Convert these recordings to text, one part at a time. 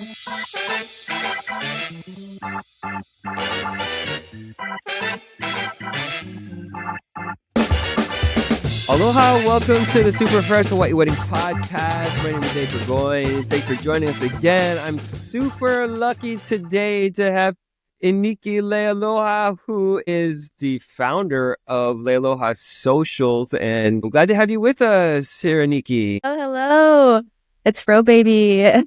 Aloha, welcome to the Super Fresh Hawaii Wedding Podcast. My name is Nate Burgoyne. Thanks for joining us again. I'm super lucky today to have Iniki Leialoha, who is the founder of Leialoha Socials. And I'm glad to have you with us here, Iniki. Oh, hello. It's Frobaby.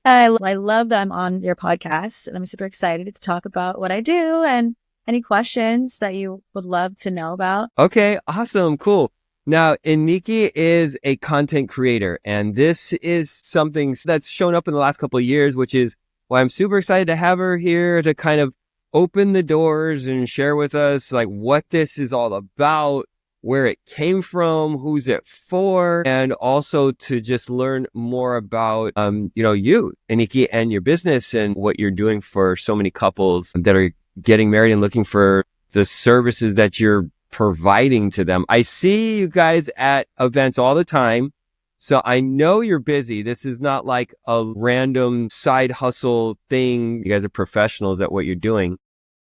I love that I'm on your podcast, and I'm super excited to talk about what I do and any questions that you would love to know about. Okay, awesome, cool. Now, Iniki is a content creator, and this is something that's shown up in the last couple of years, which is why I'm super excited to have her here to kind of open the doors and share with us like what this is all about, where it came from, who's it for, and also to just learn more about, you, Iniki, and your business and what you're doing for so many couples that are getting married and looking for the services that you're providing to them. I see you guys at events all the time, so I know you're busy. This is not like a random side hustle thing. You guys are professionals at what you're doing.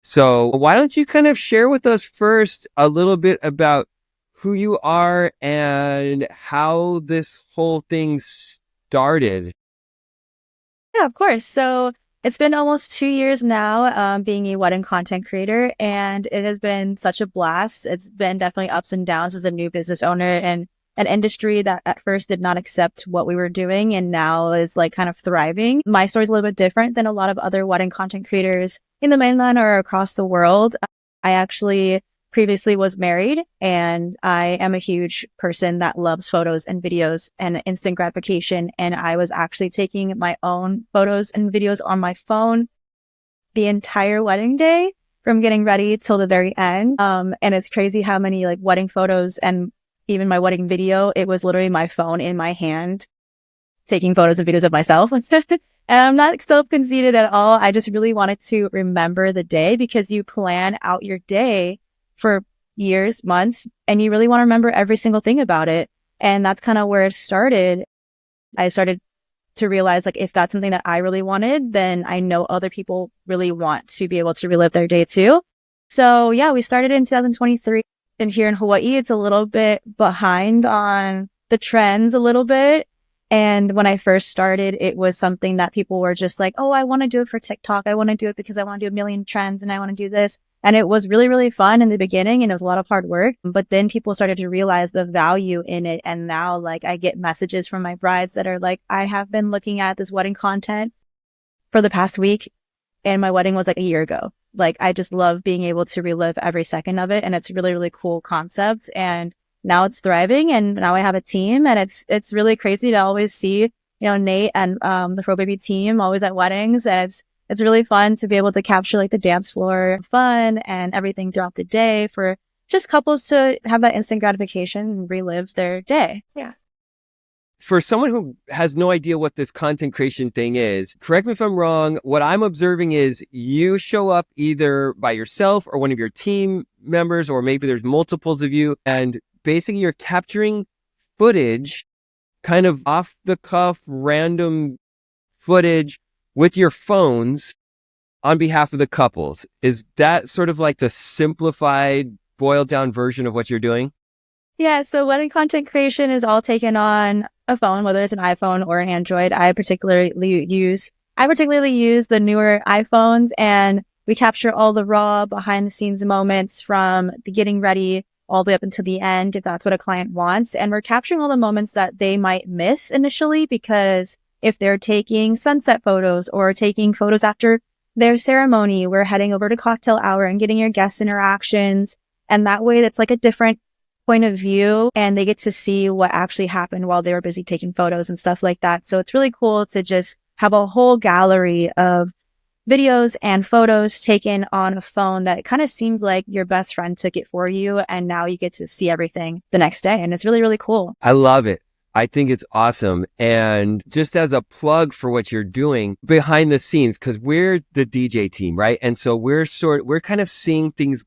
So why don't you kind of share with us first a little bit about who you are and how this whole thing started? Yeah, of course. So it's been almost 2 years now, being a wedding content creator, and it has been such a blast. It's been definitely ups and downs as a new business owner and an industry that at first did not accept what we were doing and now is like kind of thriving. My story is a little bit different than a lot of other wedding content creators in the mainland or across the world. I actually previously was married, and I am a huge person that loves photos and videos and instant gratification. And I was actually taking my own photos and videos on my phone the entire wedding day from getting ready till the very end. And it's crazy how many like wedding photos and even my wedding video, it was literally my phone in my hand taking photos and videos of myself. And I'm not self-conceited at all. I just really wanted to remember the day, because you plan out your day for years, months, and you really want to remember every single thing about it. And that's kind of where it started. I started to realize, like, if that's something that I really wanted, then I know other people really want to be able to relive their day too. So yeah, we started in 2023. And here in Hawaii, it's a little bit behind on the trends a little bit. And when I first started, it was something that people were just like, oh, I want to do it for TikTok. I want to do it because I want to do a million trends and I want to do this. And it was really, really fun in the beginning, and it was a lot of hard work. But then people started to realize the value in it. And now, like, I get messages from my brides that are like, I have been looking at this wedding content for the past week, and my wedding was like a year ago. Like, I just love being able to relive every second of it. And it's a really, really cool concept. And now it's thriving, and now I have a team, and it's really crazy to always see, Nate and the Frobaby team always at weddings. And it's really fun to be able to capture like the dance floor fun and everything throughout the day for just couples to have that instant gratification and relive their day. Yeah. For someone who has no idea what this content creation thing is, correct me if I'm wrong, what I'm observing is you show up either by yourself or one of your team members, or maybe there's multiples of you, and basically you're capturing footage, kind of off the cuff, random footage with your phones on behalf of the couples. Is that sort of like the simplified, boiled down version of what you're doing? Yeah, so wedding content creation is all taken on a phone, whether it's an iPhone or an Android. I particularly use the newer iPhones, and we capture all the raw behind the scenes moments from the getting ready all the way up until the end, if that's what a client wants. And we're capturing all the moments that they might miss initially, because if they're taking sunset photos or taking photos after their ceremony, we're heading over to cocktail hour and getting your guest interactions. And that way, that's like a different point of view, and they get to see what actually happened while they were busy taking photos and stuff like that. So it's really cool to just have a whole gallery of videos and photos taken on a phone that kind of seems like your best friend took it for you. And now you get to see everything the next day. And it's really, really cool. I love it. I think it's awesome. And just as a plug for what you're doing behind the scenes, because we're the DJ team, right? And so we're kind of seeing things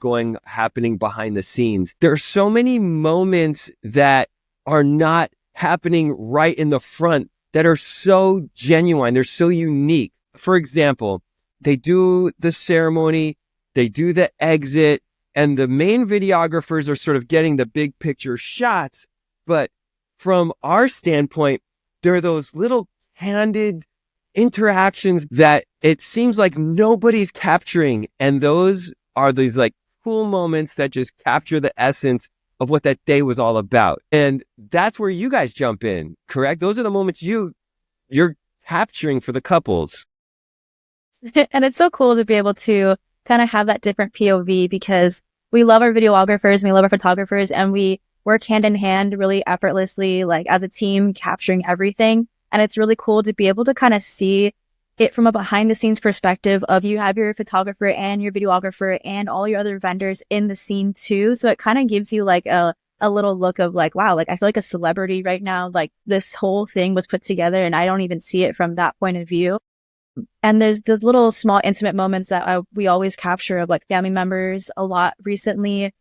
happening behind the scenes. There are so many moments that are not happening right in the front that are so genuine. They're so unique. For example, they do the ceremony, they do the exit, and the main videographers are sort of getting the big picture shots. But from our standpoint, there are those little candid interactions that it seems like nobody's capturing. And those are these like cool moments that just capture the essence of what that day was all about. And that's where you guys jump in, correct? Those are the moments you're capturing for the couples. And it's so cool to be able to kind of have that different POV, because we love our videographers and we love our photographers, and we work hand in hand really effortlessly, like as a team, capturing everything. And it's really cool to be able to kind of see it from a behind the scenes perspective of you have your photographer and your videographer and all your other vendors in the scene too. So it kind of gives you like a little look of like, wow, like I feel like a celebrity right now. Like this whole thing was put together and I don't even see it from that point of view. And there's the little small intimate moments that we always capture of like family members a lot recently.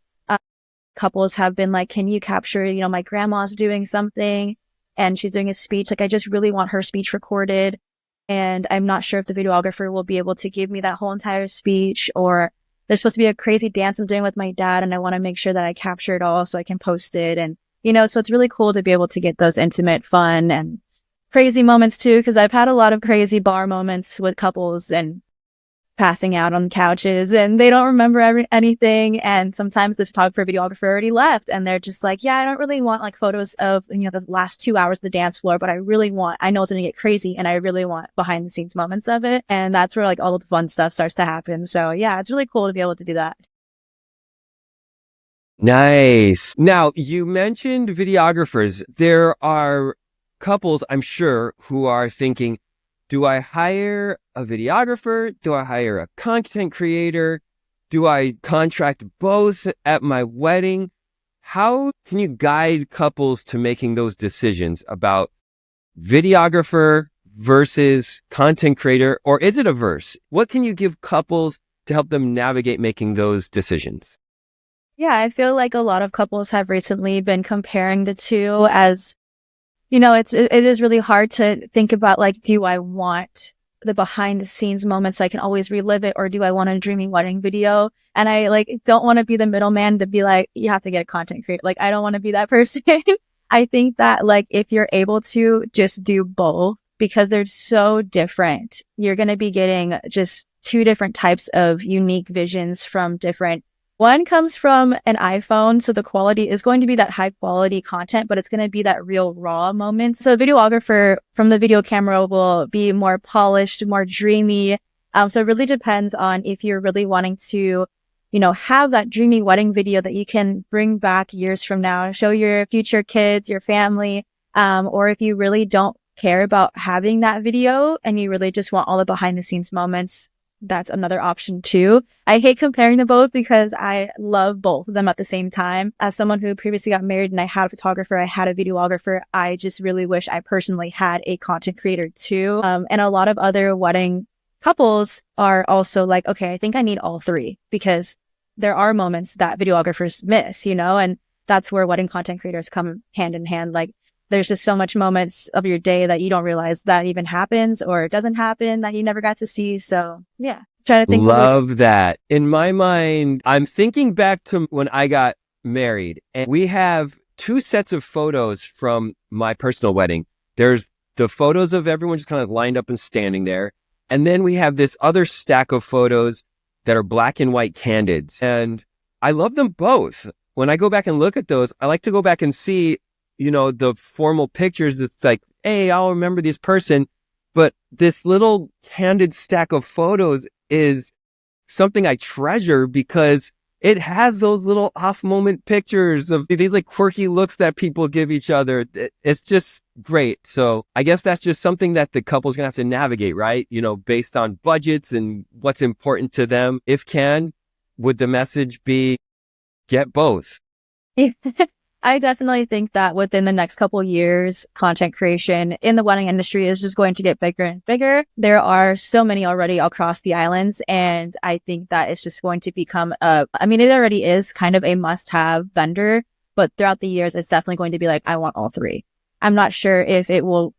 Couples have been like, can you capture, you know, my grandma's doing something and she's doing a speech. Like I just really want her speech recorded. And I'm not sure if the videographer will be able to give me that whole entire speech, or there's supposed to be a crazy dance I'm doing with my dad and I want to make sure that I capture it all so I can post it. And, you know, so it's really cool to be able to get those intimate, fun and crazy moments too, because I've had a lot of crazy bar moments with couples and passing out on couches and they don't remember anything. And sometimes the photographer, videographer already left and they're just like, yeah, I don't really want like photos of, you know, the last 2 hours of the dance floor, but I know it's going to get crazy and I really want behind the scenes moments of it. And that's where like all of the fun stuff starts to happen. So yeah, it's really cool to be able to do that. Nice. Now, you mentioned videographers. There are couples, I'm sure, who are thinking, do I hire a videographer? Do I hire a content creator? Do I contract both at my wedding? How can you guide couples to making those decisions about videographer versus content creator? Or is it a verse? What can you give couples to help them navigate making those decisions? Yeah, I feel like a lot of couples have recently been comparing the two, as you know, it is really hard to think about like, do I want the behind the scenes moments so I can always relive it, or do I want a dreamy wedding video? And I like don't want to be the middleman to be like, you have to get a content creator. Like, I don't want to be that person. I think that like if you're able to just do both, because they're so different, you're going to be getting just two different types of unique visions from different. One comes from an iPhone, so the quality is going to be that high quality content, but it's going to be that real raw moment. So the videographer from the video camera will be more polished, more dreamy. So it really depends on if you're really wanting to, you know, have that dreamy wedding video that you can bring back years from now, show your future kids, your family, or if you really don't care about having that video and you really just want all the behind the scenes moments. That's another option too. I hate comparing them both because I love both of them at the same time. As someone who previously got married and I had a photographer, I had a videographer, I just really wish I personally had a content creator too. And a lot of other wedding couples are also like, okay, I think I need all three, because there are moments that videographers miss, you know, and that's where wedding content creators come hand in hand. Like, there's just so much moments of your day that you don't realize that even happens or it doesn't happen that you never got to see. So yeah, trying to think. Love that. In my mind, I'm thinking back to when I got married, and we have two sets of photos from my personal wedding. There's the photos of everyone just kind of lined up and standing there. And then we have this other stack of photos that are black and white candids. And I love them both. When I go back and look at those, I like to go back and see, you know, the formal pictures. It's like, hey, I'll remember this person. But this little candid stack of photos is something I treasure because it has those little off moment pictures of these like quirky looks that people give each other. It's just great. So I guess that's just something that the couple's gonna have to navigate, right? You know, based on budgets and what's important to them. If can, would the message be get both? I definitely think that within the next couple of years, content creation in the wedding industry is just going to get bigger and bigger. There are so many already across the islands, and I think that it's just going to become it already is kind of a must-have vendor, but throughout the years, it's definitely going to be like, I want all three. I'm not sure if it will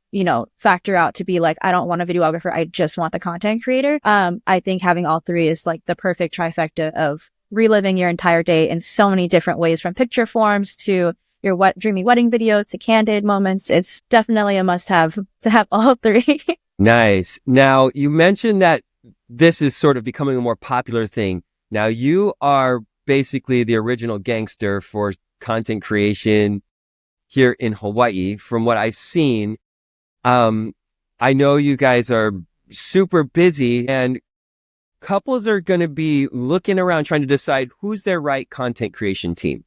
factor out to be like, I don't want a videographer. I just want the content creator. I think having all three is like the perfect trifecta of reliving your entire day in so many different ways, from picture forms to your dreamy wedding video to candid moments. It's definitely a must have to have all three. Nice. Now, you mentioned that this is sort of becoming a more popular thing. Now, you are basically the original gangster for content creation here in Hawaii. From what I've seen, I know you guys are super busy, and couples are going to be looking around trying to decide who's their right content creation team.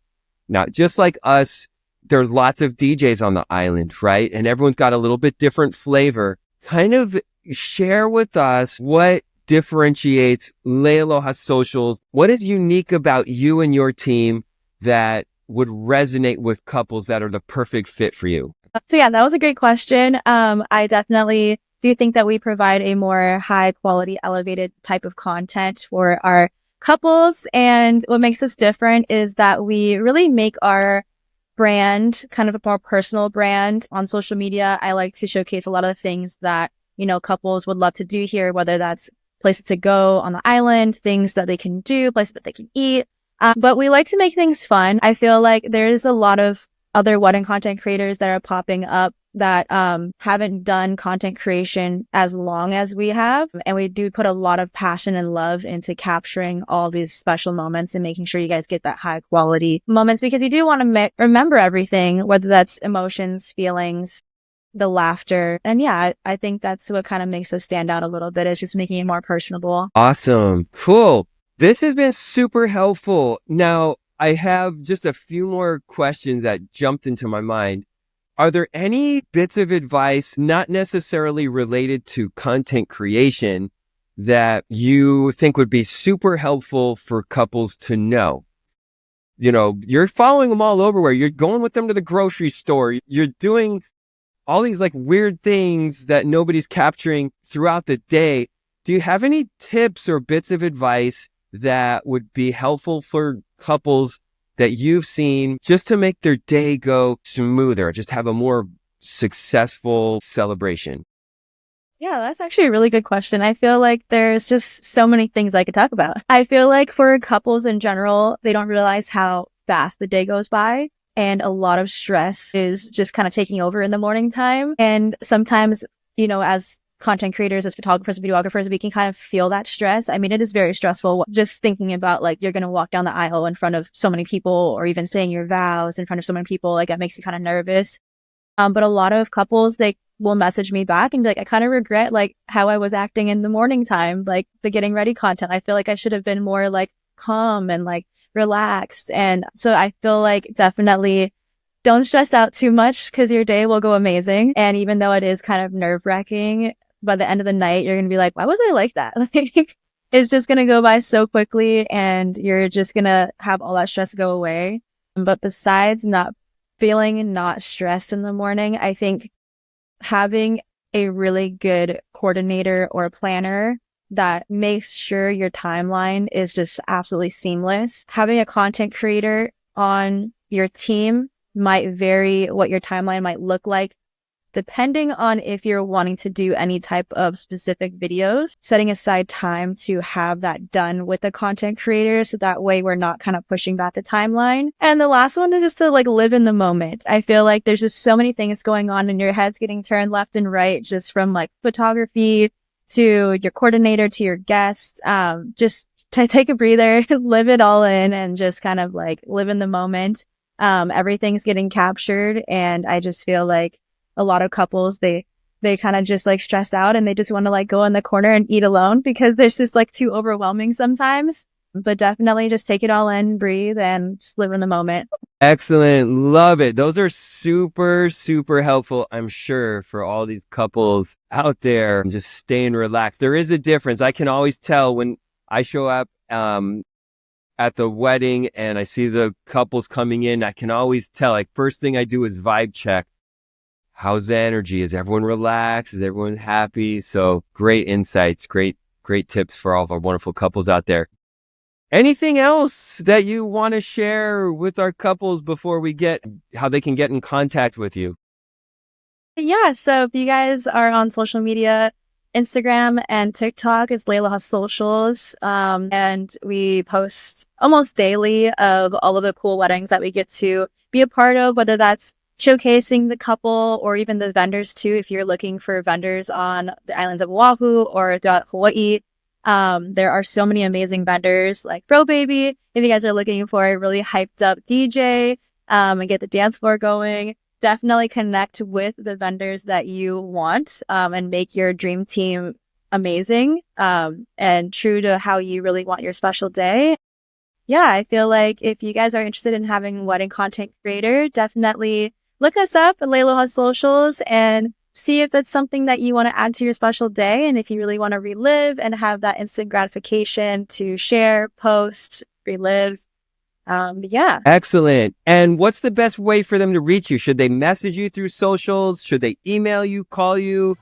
Now, just like us, there's lots of DJs on the island, right? And everyone's got a little bit different flavor. Kind of share with us what differentiates Leialoha Socials. What is unique about you and your team that would resonate with couples that are the perfect fit for you? So yeah, that was a great question. I definitely do think that we provide a more high quality, elevated type of content for our couples. And what makes us different is that we really make our brand kind of a more personal brand on social media. I like to showcase a lot of the things that, couples would love to do here, whether that's places to go on the island, things that they can do, places that they can eat. But we like to make things fun. I feel like there's a lot of other wedding content creators that are popping up that haven't done content creation as long as we have. And we do put a lot of passion and love into capturing all these special moments and making sure you guys get that high quality moments, because you do want to remember everything, whether that's emotions, feelings, the laughter. And yeah, I think that's what kind of makes us stand out a little bit, is just making it more personable. Awesome. Cool. This has been super helpful. Now, I have just a few more questions that jumped into my mind. Are there any bits of advice, not necessarily related to content creation, that you think would be super helpful for couples to know? You're following them all over, where you're going with them to the grocery store. You're doing all these like weird things that nobody's capturing throughout the day. Do you have any tips or bits of advice that would be helpful for couples that you've seen, just to make their day go smoother, just have a more successful celebration? Yeah, that's actually a really good question. I feel like there's just so many things I could talk about. I feel like for couples in general, they don't realize how fast the day goes by. And a lot of stress is just kind of taking over in the morning time. And sometimes, as content creators, as photographers, videographers, we can kind of feel that stress. I mean, it is very stressful just thinking about like, you're going to walk down the aisle in front of so many people, or even saying your vows in front of so many people. Like, that makes you kind of nervous. But a lot of couples, they will message me back and be like, I kind of regret like how I was acting in the morning time, like the getting ready content. I feel like I should have been more like calm and like relaxed. And so I feel like definitely don't stress out too much, because your day will go amazing. And even though it is kind of nerve wracking, by the end of the night, you're going to be like, why was I like that? Like, it's just going to go by so quickly, and you're just going to have all that stress go away. But besides not stressed in the morning, I think having a really good coordinator or planner that makes sure your timeline is just absolutely seamless. Having a content creator on your team might vary what your timeline might look like, depending on if you're wanting to do any type of specific videos. Setting aside time to have that done with the content creator, so that way we're not kind of pushing back the timeline. And the last one is just to like live in the moment. I feel like there's just so many things going on in your head's getting turned left and right, just from like photography to your coordinator to your guests. Just take a breather, live it all in, and just kind of like live in the moment. Everything's getting captured, and I just feel like a lot of couples, they kind of just like stress out, and they just want to like go in the corner and eat alone, because there's just like too overwhelming sometimes. But definitely just take it all in, breathe, and just live in the moment. Excellent. Love it. Those are super, super helpful, I'm sure, for all these couples out there. Just staying relaxed. There is a difference. I can always tell when I show up at the wedding and I see the couples coming in. I can always tell, like, first thing I do is vibe check. How's the energy? Is everyone relaxed? Is everyone happy? So great insights, great tips for all of our wonderful couples out there. Anything else that you want to share with our couples before we get how they can get in contact with you? Yeah, so if you guys are on social media, Instagram and TikTok is Leialoha Socials. And we post almost daily of all of the cool weddings that we get to be a part of, whether that's showcasing the couple or even the vendors too. If you're looking for vendors on the islands of Oahu or throughout Hawaii, there are so many amazing vendors like Frobaby. If you guys are looking for a really hyped up DJ, and get the dance floor going, definitely connect with the vendors that you want, and make your dream team amazing, and true to how you really want your special day. Yeah, I feel like if you guys are interested in having a wedding content creator, definitely look us up at Leialoha Socials and see if it's something that you want to add to your special day. And if you really want to relive and have that instant gratification to share, post, relive. Yeah. Excellent. And what's the best way for them to reach you? Should they message you through socials? Should they email you, call you?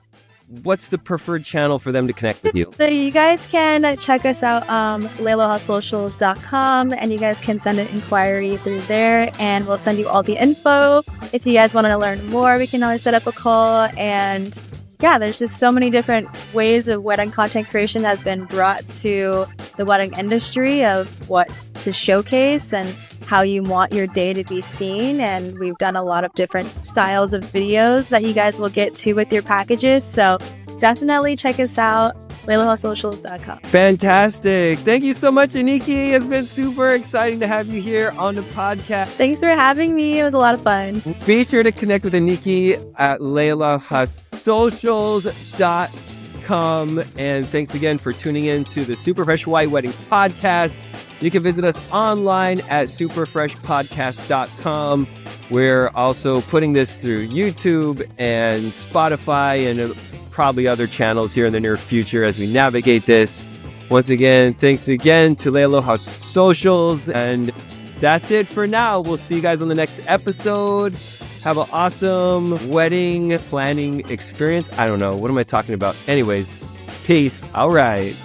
What's the preferred channel for them to connect with you? So you guys can check us out, leialohasocials.com, and you guys can send an inquiry through there and we'll send you all the info. If you guys want to learn more, we can always set up a call. And yeah, there's just so many different ways of wedding content creation has been brought to the wedding industry of what to showcase and how you want your day to be seen. And we've done a lot of different styles of videos that you guys will get to with your packages. So definitely check us out, leialohasocials.com. Fantastic. Thank you so much, Iniki. It's been super exciting to have you here on the podcast. Thanks for having me. It was a lot of fun. Be sure to connect with Iniki at leialohasocials.com. And thanks again for tuning in to the Super Fresh Hawaii Wedding Podcast. You can visit us online at superfreshpodcast.com. We're also putting this through YouTube and Spotify and probably other channels here in the near future as we navigate this. Once again, thanks again to Leialoha Socials. And that's it for now. We'll see you guys on the next episode. Have an awesome wedding planning experience. I don't know. What am I talking about? Anyways, peace. All right.